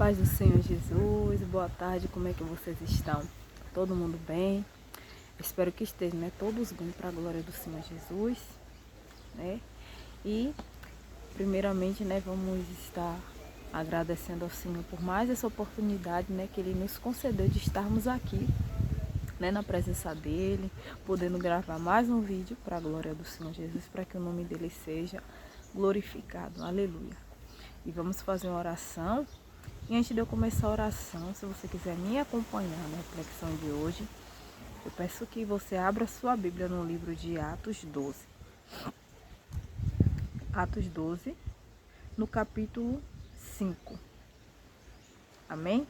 Paz do Senhor Jesus, boa tarde, como é que vocês estão? Todo mundo bem? Espero que estejam, né? Todos bem para a glória do Senhor Jesus, né? E, primeiramente, né, vamos estar agradecendo ao Senhor por mais essa oportunidade, né, que Ele nos concedeu de estarmos aqui, né, na presença dEle, podendo gravar mais um vídeo para a glória do Senhor Jesus, para que o nome dEle seja glorificado. Aleluia. E vamos fazer uma oração. E antes de eu começar a oração, se você quiser me acompanhar na reflexão de hoje, eu peço que você abra sua Bíblia no livro de Atos 12. Atos 12, no capítulo 5. Amém?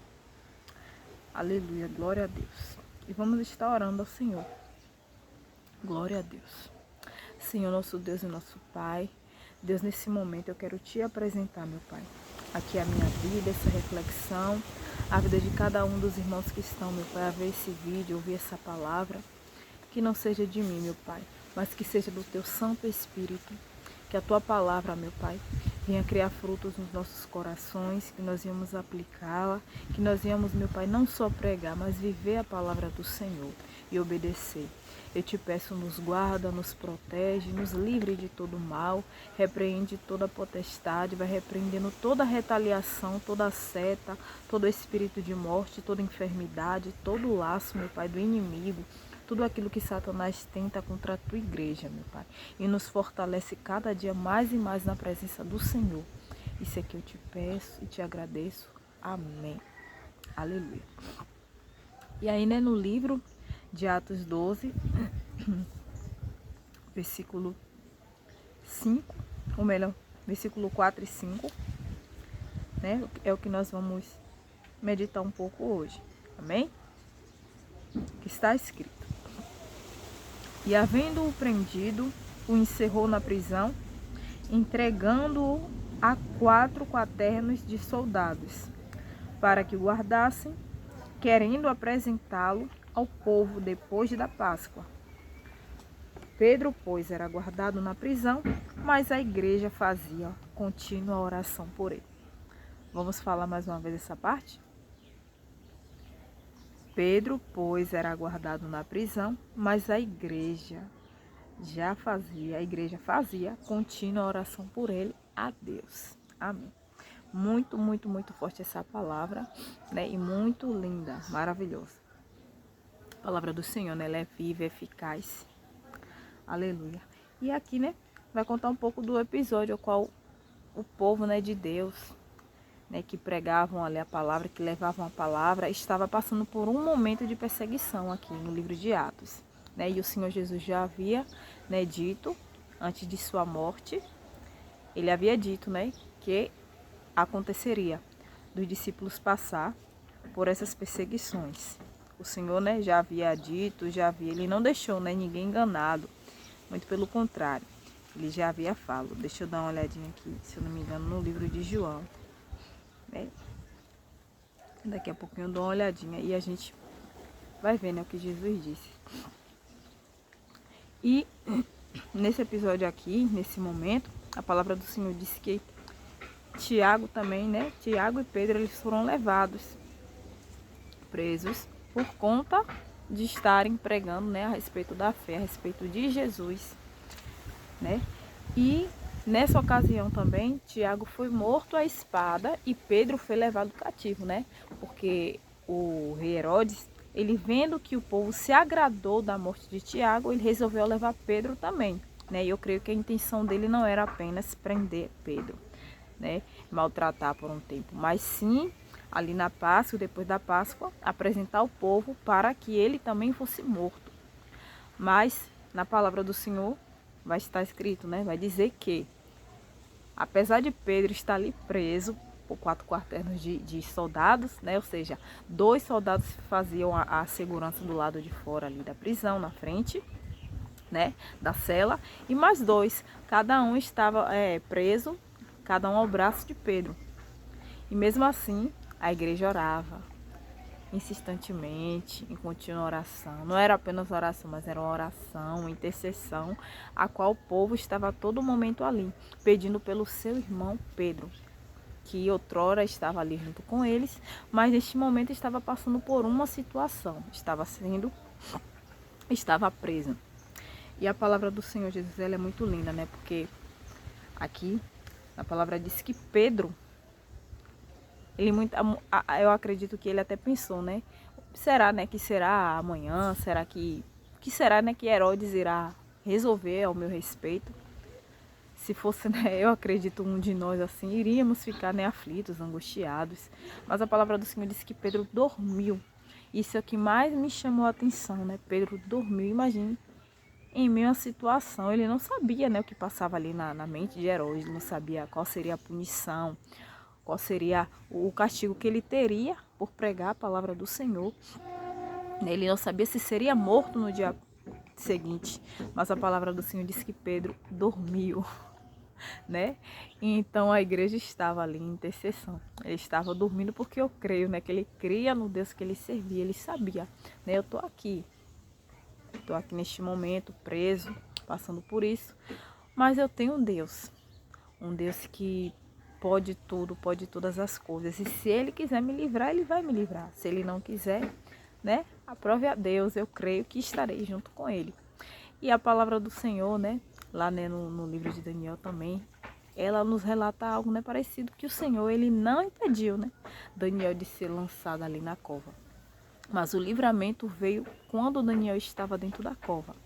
Aleluia, glória a Deus. E vamos estar orando ao Senhor. Glória a Deus. Senhor, nosso Deus e nosso Pai, Deus, nesse momento eu quero te apresentar, meu Pai. Aqui a minha vida, essa reflexão, a vida de cada um dos irmãos que estão, meu Pai, a ver esse vídeo, ouvir essa palavra, que não seja de mim, meu Pai, mas que seja do Teu Santo Espírito, que a Tua palavra, meu Pai, venha criar frutos nos nossos corações, que nós venhamos aplicá-la, que nós venhamos, meu Pai, não só pregar, mas viver a palavra do Senhor e obedecer. Eu te peço, nos guarda, nos protege, nos livre de todo mal, repreende toda potestade, vai repreendendo toda retaliação, toda seta, todo espírito de morte, toda enfermidade, todo laço, meu Pai, do inimigo, tudo aquilo que Satanás tenta contra a tua igreja, meu Pai, e nos fortalece cada dia mais e mais na presença do Senhor. Isso é que eu te peço e te agradeço. Amém. Aleluia. E aí, né, no livro de Atos 12, versículo 5, ou melhor, versículo 4 e 5, né, é o que nós vamos meditar um pouco hoje. Amém? Que está escrito: E havendo-o prendido, o encerrou na prisão, entregando-o a 4 quaternos de soldados, para que o guardassem, querendo apresentá-lo ao povo depois da Páscoa. Pedro, pois, era guardado na prisão, mas a igreja fazia contínua oração por ele. Vamos falar mais uma vez essa parte? Pedro, pois, era guardado na prisão, mas a igreja fazia contínua oração por ele a Deus. Amém. Muito, muito, muito forte essa palavra, né? E muito linda, maravilhosa. A palavra do Senhor, né? Ela é viva, eficaz. Aleluia. E aqui, né, vai contar um pouco do episódio ao qual o povo, né, de Deus, né, que pregavam ali a palavra, que levavam a palavra, estava passando por um momento de perseguição aqui no livro de Atos, né? E o Senhor Jesus já havia, né, dito, antes de sua morte, ele havia dito, né, que aconteceria dos discípulos passar por essas perseguições. O Senhor, né, já havia dito, ele não deixou, né, ninguém enganado. Muito pelo contrário, ele já havia falado. Deixa eu dar uma olhadinha aqui, se eu não me engano, no livro de João, né? Daqui a pouquinho eu dou uma olhadinha e a gente vai ver, né, o que Jesus disse. E nesse episódio aqui, nesse momento, a palavra do Senhor disse que Tiago também, né? Tiago e Pedro, eles foram levados, presos, por conta de estarem pregando, né, a respeito da fé, a respeito de Jesus, né? E nessa ocasião também, Tiago foi morto à espada e Pedro foi levado cativo, né? Porque o rei Herodes, ele vendo que o povo se agradou da morte de Tiago, ele resolveu levar Pedro também, né? E eu creio que a intenção dele não era apenas prender Pedro, né, maltratar por um tempo, mas sim, ali na Páscoa, depois da Páscoa, apresentar o povo para que ele também fosse morto. Mas na palavra do Senhor vai estar escrito, né, vai dizer que, apesar de Pedro estar ali preso por 4 quaternos de soldados, né, ou seja, 2 soldados faziam a segurança do lado de fora ali da prisão, na frente, né, da cela, e mais 2, cada um estava preso, cada um ao braço de Pedro. E mesmo assim, a igreja orava insistentemente, em contínua oração. Não era apenas oração, mas era uma oração, uma intercessão, a qual o povo estava a todo momento ali, pedindo pelo seu irmão Pedro, que outrora estava ali junto com eles, mas neste momento estava passando por uma situação, estava preso. E a palavra do Senhor Jesus, ela é muito linda, né? Porque aqui a palavra diz que Pedro, eu acredito que ele até pensou, né? Será, né, que será amanhã? Será, né, que Herodes irá resolver ao meu respeito? Se fosse, né, eu acredito um de nós assim, iríamos ficar, né, aflitos, angustiados. Mas a palavra do Senhor diz que Pedro dormiu. Isso é o que mais me chamou a atenção, né? Pedro dormiu, imagine, em meio à situação. Ele não sabia, né, o que passava ali na mente de Herodes, ele não sabia qual seria a punição, qual seria o castigo que ele teria por pregar a palavra do Senhor. Ele não sabia se seria morto no dia seguinte, mas a palavra do Senhor disse que Pedro dormiu, né? Então a igreja estava ali em intercessão. Ele estava dormindo porque eu creio, né, que ele cria no Deus que ele servia, ele sabia, né? Eu estou aqui neste momento preso, passando por isso, mas eu tenho um Deus que pode tudo, pode todas as coisas. E se ele quiser me livrar, ele vai me livrar. Se ele não quiser, né, aprove a Deus, eu creio que estarei junto com ele. E a palavra do Senhor, né, lá, né, no livro de Daniel também, ela nos relata algo, né, parecido, que o Senhor, ele não impediu, né, Daniel de ser lançado ali na cova. Mas o livramento veio quando Daniel estava dentro da cova.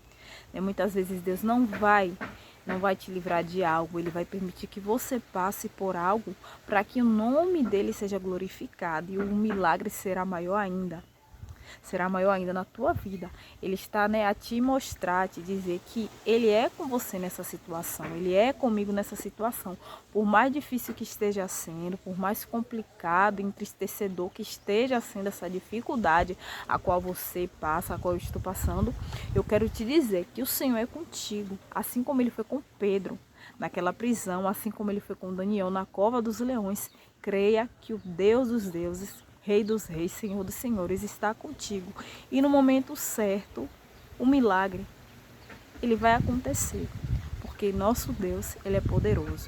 Muitas vezes Deus não vai te livrar de algo, ele vai permitir que você passe por algo para que o nome dele seja glorificado e o milagre será maior ainda. Será maior ainda na tua vida. Ele está, né, a te mostrar, a te dizer que ele é com você nessa situação, ele é comigo nessa situação. Por mais difícil que esteja sendo, por mais complicado, entristecedor que esteja sendo essa dificuldade a qual você passa, a qual eu estou passando, eu quero te dizer que o Senhor é contigo, assim como ele foi com Pedro naquela prisão, assim como ele foi com Daniel na cova dos leões. Creia que o Deus dos deuses, Rei dos reis, Senhor dos senhores, está contigo. E no momento certo, o milagre, ele vai acontecer. Porque nosso Deus, ele é poderoso.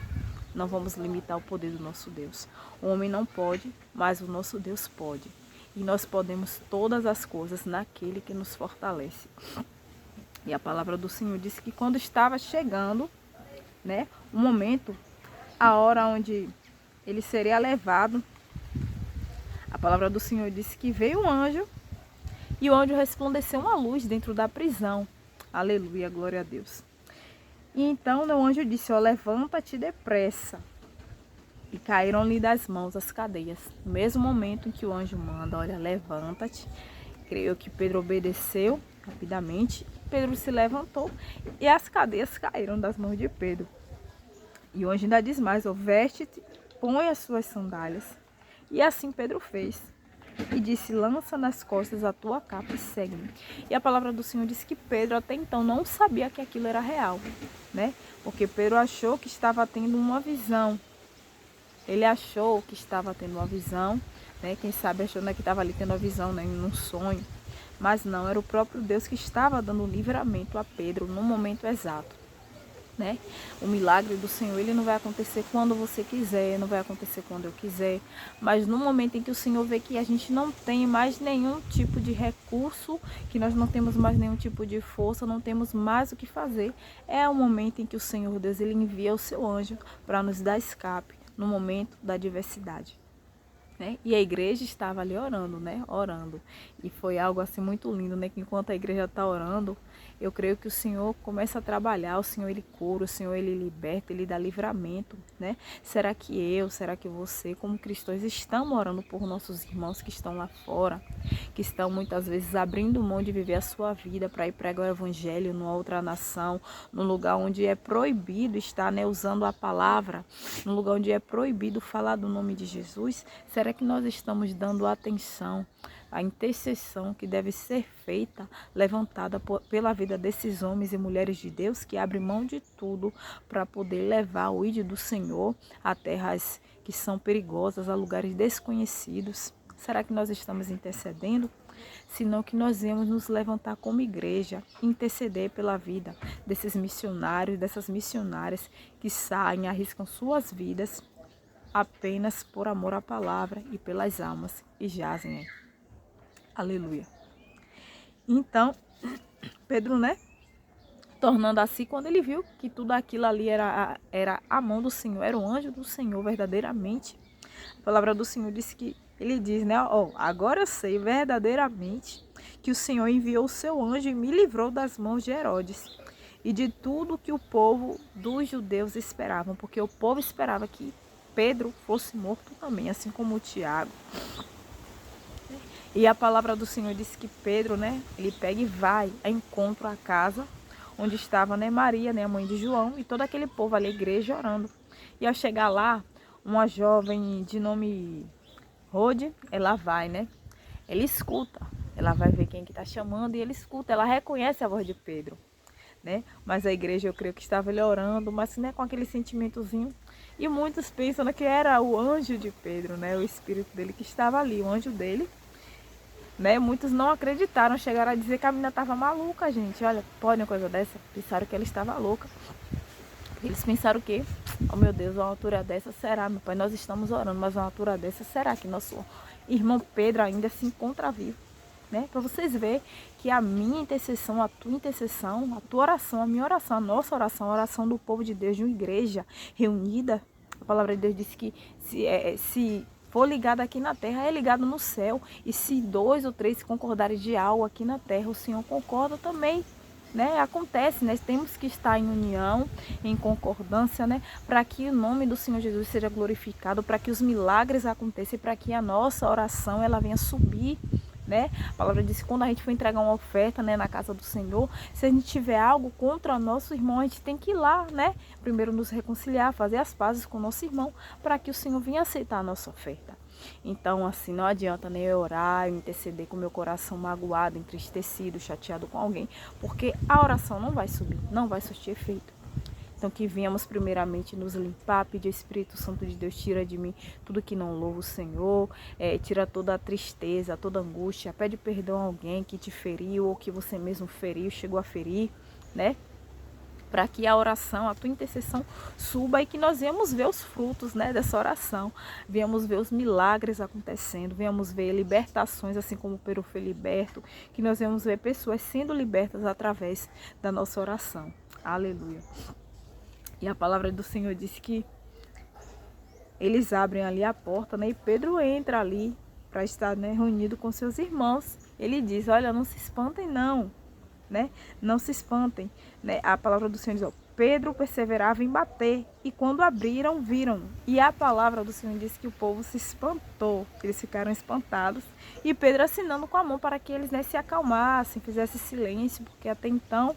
Não vamos limitar o poder do nosso Deus. O homem não pode, mas o nosso Deus pode. E nós podemos todas as coisas naquele que nos fortalece. E a palavra do Senhor disse que quando estava chegando, né, o momento, a hora onde ele seria levado, a palavra do Senhor disse que veio um anjo e o anjo resplandeceu uma luz dentro da prisão. Aleluia, glória a Deus. E então o anjo disse, ó, levanta-te depressa. E caíram-lhe das mãos as cadeias. No mesmo momento em que o anjo manda, olha, levanta-te. Creio que Pedro obedeceu rapidamente. Pedro se levantou e as cadeias caíram das mãos de Pedro. E o anjo ainda diz mais, ó, veste-te, põe as suas sandálias. E assim Pedro fez. E disse, lança nas costas a tua capa e segue-me. E a palavra do Senhor disse que Pedro até então não sabia que aquilo era real, né? Porque Pedro achou que estava tendo uma visão. Ele achou que estava tendo uma visão, né? Quem sabe achou, né, que estava ali tendo uma visão, né, num sonho. Mas não, era o próprio Deus que estava dando livramento a Pedro no momento exato. Né? O milagre do Senhor, ele não vai acontecer quando você quiser, não vai acontecer quando eu quiser, mas no momento em que o Senhor vê que a gente não tem mais nenhum tipo de recurso, que nós não temos mais nenhum tipo de força, não temos mais o que fazer, é o momento em que o Senhor Deus, ele envia o seu anjo para nos dar escape no momento da adversidade. Né? E a igreja estava ali orando, né? Orando. E foi algo assim muito lindo, né? Que enquanto a igreja está orando, eu creio que o Senhor começa a trabalhar, o Senhor ele cura, o Senhor ele liberta, ele dá livramento, né? Será que você, como cristãos, estamos orando por nossos irmãos que estão lá fora, que estão muitas vezes abrindo mão de viver a sua vida para ir pregar o evangelho numa outra nação, num lugar onde é proibido estar, né, usando a palavra, num lugar onde é proibido falar do nome de Jesus? Será que nós estamos dando atenção à intercessão que deve ser feita, levantada pela vida desses homens e mulheres de Deus que abrem mão de tudo para poder levar o ídolo do Senhor a terras que são perigosas, a lugares desconhecidos? Será que nós estamos intercedendo? Senão que nós vamos nos levantar como igreja, interceder pela vida desses missionários, dessas missionárias que saem, arriscam suas vidas apenas por amor à palavra e pelas almas que jazem aí. Aleluia. Então, Pedro, né? Tornando assim, quando ele viu que tudo aquilo ali era a mão do Senhor, era o anjo do Senhor verdadeiramente. A palavra do Senhor disse que, ele diz, né? Ó, agora eu sei verdadeiramente que o Senhor enviou o seu anjo e me livrou das mãos de Herodes e de tudo que o povo dos judeus esperavam, porque o povo esperava que Pedro fosse morto também, assim como o Tiago. E a palavra do Senhor disse que Pedro, né? Ele pega e vai a encontro à casa onde estava, né, Maria, né, a mãe de João, e todo aquele povo ali, a igreja, orando. E ao chegar lá, uma jovem de nome Rode, ela vai, né? Ela escuta, ela vai ver quem que está chamando e ele escuta, ela reconhece a voz de Pedro, né? Mas a igreja, eu creio que estava ele orando, mas né, com aquele sentimentozinho. E muitos pensam, né, que era o anjo de Pedro, né? O espírito dele que estava ali, o anjo dele. Né? Muitos não acreditaram, chegaram a dizer que a menina estava maluca, gente. Olha, pode uma coisa dessa? Pensaram que ela estava louca. Eles pensaram que, oh meu Deus, uma altura dessa será, meu pai, nós estamos orando, mas uma altura dessa será que nosso irmão Pedro ainda se encontra vivo? Né? Para vocês verem que a minha intercessão, a tua intercessão, a tua oração, a minha oração, a nossa oração, a oração do povo de Deus, de uma igreja reunida, a palavra de Deus diz que se for ligado aqui na terra, é ligado no céu. E se 2 ou 3 concordarem de algo aqui na terra, o Senhor concorda também. Né? Acontece, né? Temos que estar em união, em concordância, né? Para que o nome do Senhor Jesus seja glorificado, para que os milagres aconteçam, para que a nossa oração ela venha subir. Né? A palavra diz que quando a gente for entregar uma oferta, né, na casa do Senhor, se a gente tiver algo contra nosso irmão, a gente tem que ir lá, né? Primeiro nos reconciliar, fazer as pazes com o nosso irmão, para que o Senhor venha aceitar a nossa oferta. Então, assim, não adianta nem eu orar, eu interceder com meu coração magoado, entristecido, chateado com alguém, porque a oração não vai subir, não vai surtir efeito. Então, que venhamos primeiramente nos limpar, pedir Espírito Santo de Deus, tira de mim tudo que não louva o Senhor, tira toda a tristeza, toda a angústia, pede perdão a alguém que te feriu ou que você mesmo feriu, chegou a ferir, né? Para que a oração, a tua intercessão suba e que nós venhamos ver os frutos, né, dessa oração. Venhamos ver os milagres acontecendo, venhamos ver libertações, assim como o Pedro foi liberto, que nós venhamos ver pessoas sendo libertas através da nossa oração. Aleluia. E a palavra do Senhor disse que eles abrem ali a porta, né, e Pedro entra ali para estar, né, reunido com seus irmãos. Ele diz, olha, não se espantem não. Né? Não se espantem, né? A palavra do Senhor diz, ó, Pedro perseverava em bater e quando abriram, viram. E a palavra do Senhor diz que o povo se espantou, eles ficaram espantados. E Pedro assinando com a mão para que eles, né, se acalmassem, fizessem silêncio, porque até então,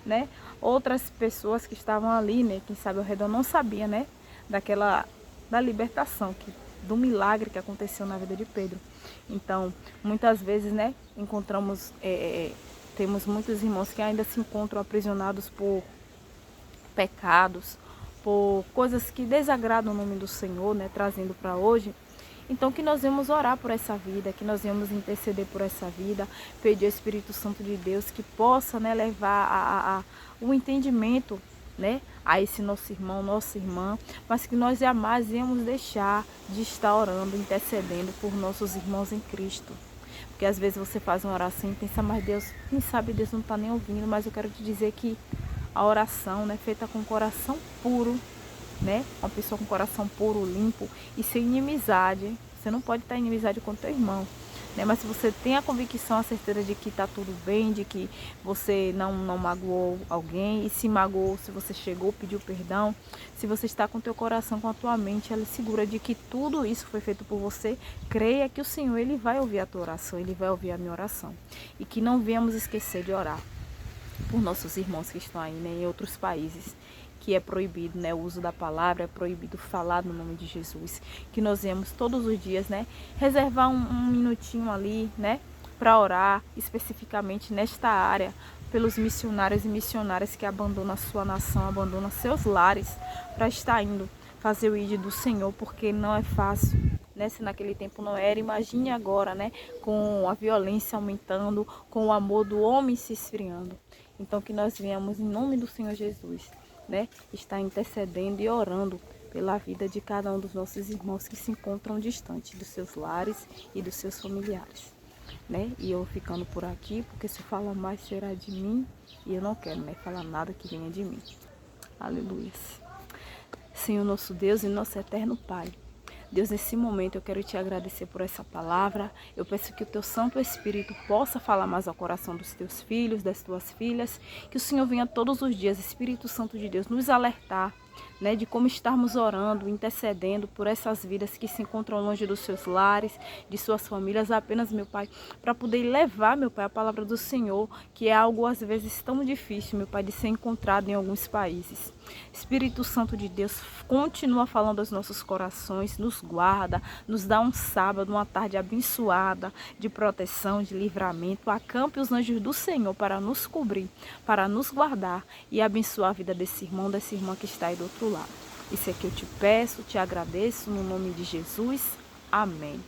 né, outras pessoas que estavam ali, né, quem sabe ao redor não sabia, né, da libertação, do milagre que aconteceu na vida de Pedro. Então, muitas vezes, né, encontramos temos muitos irmãos que ainda se encontram aprisionados por pecados, por coisas que desagradam o nome do Senhor, né, trazendo para hoje. Então que nós vamos orar por essa vida, que nós vamos interceder por essa vida, pedir ao Espírito Santo de Deus que possa, né, levar o entendimento, né, a esse nosso irmão, nossa irmã, mas que nós jamais íamos deixar de estar orando, intercedendo por nossos irmãos em Cristo. Porque às vezes você faz uma oração e pensa, mas Deus, quem sabe Deus não está nem ouvindo, mas eu quero te dizer que a oração, né, feita com coração puro, né, uma pessoa com coração puro, limpo e sem inimizade, você não pode estar em inimizade com teu irmão, né, mas se você tem a convicção, a certeza de que está tudo bem, de que você não magoou alguém, e se magoou, se você chegou, pediu perdão, se você está com teu coração, com a tua mente, ela é segura de que tudo isso foi feito por você, creia que o Senhor, Ele vai ouvir a tua oração, Ele vai ouvir a minha oração. E que não venhamos esquecer de orar por nossos irmãos que estão aí, né, em outros países, que é proibido, né, o uso da palavra, é proibido falar no nome de Jesus. Que nós vemos todos os dias, né, reservar um minutinho ali, né, para orar especificamente nesta área, pelos missionários e missionárias que abandonam a sua nação, abandonam seus lares para estar indo fazer o ID do Senhor, porque não é fácil, né? Se naquele tempo não era, imagine agora, né? Com a violência aumentando, com o amor do homem se esfriando. Então que nós venhamos em nome do Senhor Jesus, né? Estar intercedendo e orando pela vida de cada um dos nossos irmãos que se encontram distante dos seus lares e dos seus familiares, né? E eu ficando por aqui, porque se fala mais será de mim, e eu não quero, né, falar nada que venha de mim. Aleluia. Senhor nosso Deus e nosso eterno Pai, Deus, nesse momento eu quero te agradecer por essa palavra. Eu peço que o teu Santo Espírito possa falar mais ao coração dos teus filhos, das tuas filhas. Que o Senhor venha todos os dias, Espírito Santo de Deus, nos alertar, né, de como estarmos orando, intercedendo por essas vidas que se encontram longe dos seus lares, de suas famílias, apenas, meu Pai, para poder levar, meu Pai, a palavra do Senhor, que é algo às vezes tão difícil, meu Pai, de ser encontrado em alguns países. Espírito Santo de Deus, continua falando aos nossos corações, nos guarda, nos dá um sábado, uma tarde abençoada, de proteção, de livramento. Acampe os anjos do Senhor para nos cobrir, para nos guardar e abençoar a vida desse irmão, dessa irmã que está aí do outro lado. Isso é que eu te peço, te agradeço, no nome de Jesus. Amém.